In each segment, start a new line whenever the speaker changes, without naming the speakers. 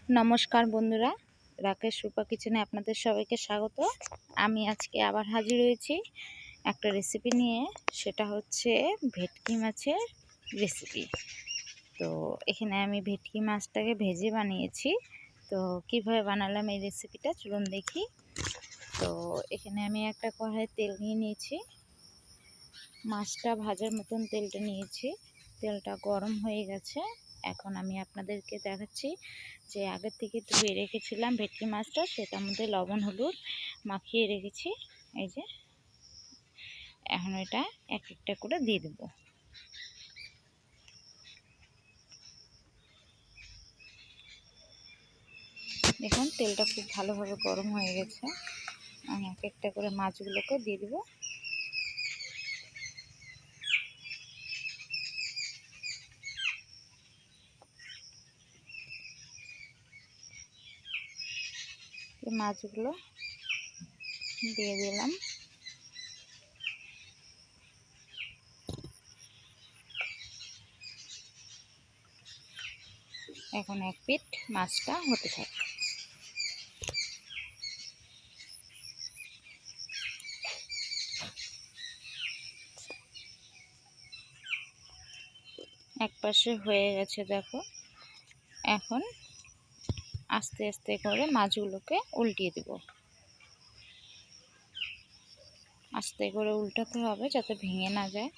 নমস্কার বন্ধুরা, রাকেশ রূপা কিচেনে আপনাদের সবাইকে স্বাগত। আমি আজকে আবার হাজির হয়েছি একটা রেসিপি নিয়ে। সেটা হচ্ছে ভেটকি মাছের রেসিপি। তো এখানে আমি ভেটকি মাছটাকে ভেজে বানিয়েছি। তো কিভাবে বানালাম এই রেসিপিটা চলুন দেখি। তো এখানে আমি একটা কড়াই তেল নিয়ে নিয়েছি, মাছটা ভাজার মতন তেলটা নিয়েছি। তেলটা গরম হয়ে গেছে। এখন আমি আপনাদেরকে দেখাচ্ছি যে আগের থেকে ধুয়ে রেখেছিলাম ভেটকি মাছটা, সেটার মধ্যে লবণ হলুদ মাখিয়ে রেখেছি। এই যে এখন এটা এক একটা করে দিয়ে দেব। দেখুন তেলটা খুব ভালোভাবে গরম হয়ে গেছে। আমি এক একটা করে মাছগুলোকে দিয়ে দেবো। মাছগুলো দিয়ে দিলাম। এখন এক পিঠ মাছটা হতে থাকে। এক পাশে হয়ে গেছে দেখো। এখন আস্তে আস্তে করে মাছগুলোকে উল্টিয়ে দেব। আস্তে করে উল্টাতে হবে যাতে ভেঙে না যায়।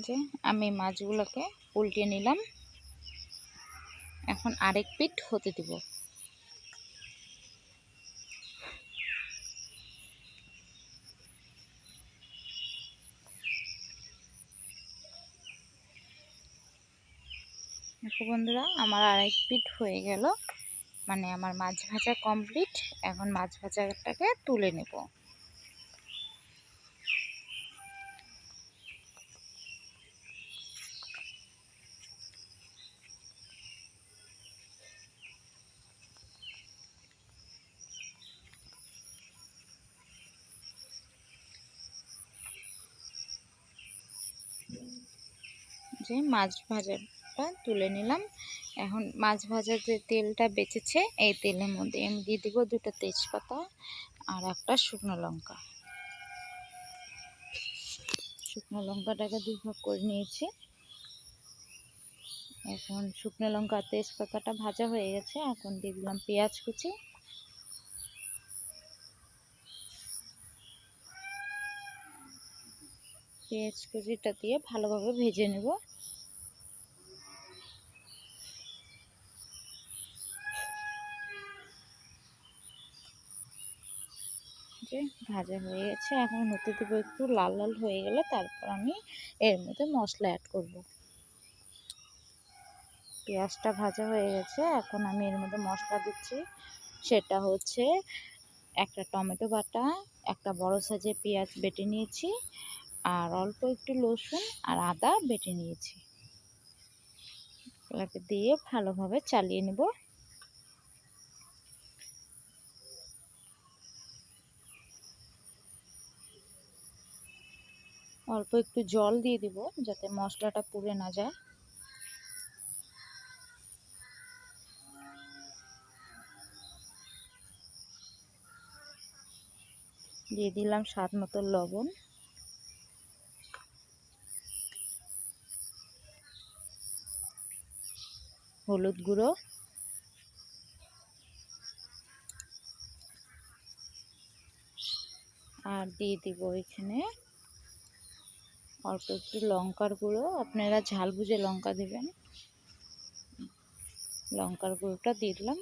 যে আমি মাছগুলোকে উল্টিয়ে নিলাম। এখন আরেক পিঠ হতে দেব। দেখো বন্ধুরা, আমার আরেক পিঠ হয়ে গেল, মানে আমার মাছ ভাজা কমপ্লিট। এখন মাছ ভাজাটাকে তুলে নেব। যে মাছ ভাজাটা তুলে নিলাম। এখন মাছ ভাজার যে তেলটা বেঁচেছে এই তেলের মধ্যে আমি দিয়ে দেবো দুটো তেজপাতা আর একটা শুকনো লঙ্কা। শুকনো লঙ্কাটাকে দুই ভাগ করে নিয়েছি। এখন শুকনো লঙ্কা আর তেজপাতাটা ভাজা হয়ে গেছে। এখন দিয়ে দিলাম পেঁয়াজ কুচি। পেঁয়াজ কুচিটা দিয়ে ভালোভাবে ভেজে নেব। যে ভাজা হয়ে গেছে, এখন হতে দেবো একটু লাল লাল হয়ে গেলে তারপর আমি এর মধ্যে মশলা অ্যাড করব। পেঁয়াজটা ভাজা হয়ে গেছে, এখন আমি এর মধ্যে মশলা দিচ্ছি। সেটা হচ্ছে একটা টমেটো বাটা, একটা বড় সাইজের পেঁয়াজ বেটে নিয়েছি, আর অল্প একটু রসুন আর আদা বেটে নিয়েছি। এগুলোকে দিয়ে ভালোভাবে চালিয়ে নেব। অল্প একটু জল দিয়ে দিব যাতে মশলাটা পুড়ে না যায়। দিয়ে দিলাম স্বাদ মতো লবণ, হলুদ গুঁড়ো, আর দিয়ে দিব এখানে অল্প একটু লঙ্কার গুঁড়ো। আপনারা ঝাল বুঝে লঙ্কা দেবেন। লঙ্কার গুঁড়োটা দিয়ে দিলাম।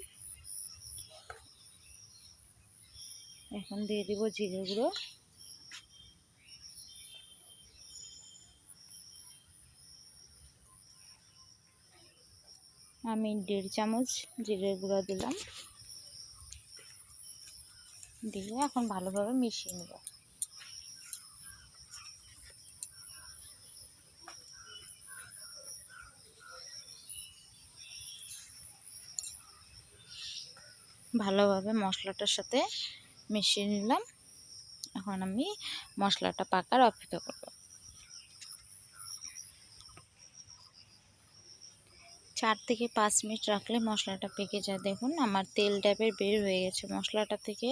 এখন দিয়ে দিব জিরে গুঁড়ো, আমি 1.5 চামচ জিরে গুঁড়ো দিলাম। দিয়ে এখন ভালোভাবে মিশিয়ে নেব। ভালোভাবে মশলাটার সাথে মিশিয়ে নিলাম। এখন আমি মশলাটা পাকার অপেক্ষা করব। 4 থেকে 5 মিনিট রাখলে মশলাটা পেকে যায়। দেখুন আমার তেল টাইপের বের হয়ে গেছে মশলাটা থেকে,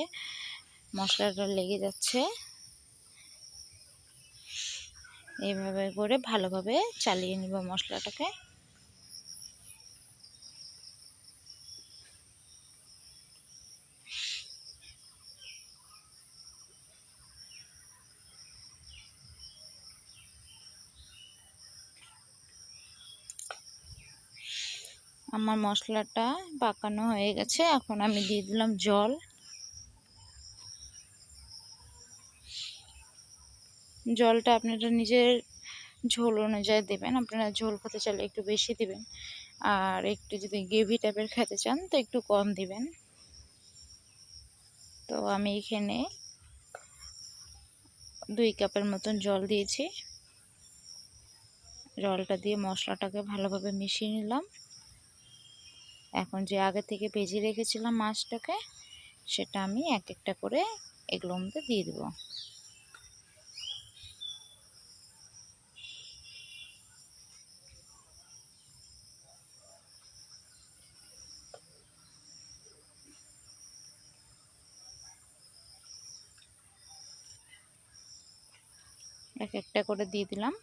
মশলাটা লেগে যাচ্ছে। এইভাবে করে ভালোভাবে চালিয়ে নিব মশলাটাকে। আমার মশলাটা পাকানো হয়ে গেছে। এখন আমি দিয়ে দিলাম জল। জলটা আপনারা নিজের ঝোল অনুযায়ী দেবেন। আপনারা ঝোল খেতে চাইলে একটু বেশি দিবেন, আর একটু যদি গ্রেভি টাইপের খেতে চান তো একটু কম দিবেন। তো আমি এখানে 2 কাপের মতন জল দিয়েছি। জলটা দিয়ে মশলাটাকে ভালোভাবে মিশিয়ে নিলাম। এখন যে আগে থেকে ভেজে রেখেছিলাম মাছটাকে, সেটা আমি এক একটা করে এগুলোর মধ্যে দিয়ে দেব। এক একটা করে দিয়ে দিলাম।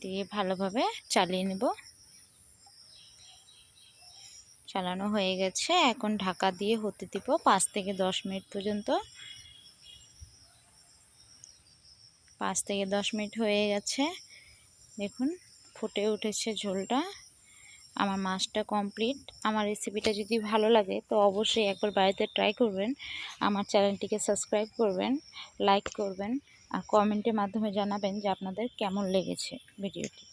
দিয়ে ভালোভাবে চালিয়ে নেব। চালানো হয়ে গেছে। এখন ঢাকা দিয়ে হতে দিব 5 থেকে 10 মিনিট পর্যন্ত। 5 থেকে 10 মিনিট হয়ে গেছে। দেখুন ফুটে উঠেছে ঝোলটা। আমার মাছটা কমপ্লিট। আমার রেসিপিটা যদি ভালো লাগে তো অবশ্যই একবার বাড়িতে ট্রাই করবেন। আমার চ্যানেলটিকে সাবস্ক্রাইব করবেন, লাইক করবেন, আর কমেন্টের মাধ্যমে জানাবেন যে আপনাদের কেমন লেগেছে ভিডিওটি।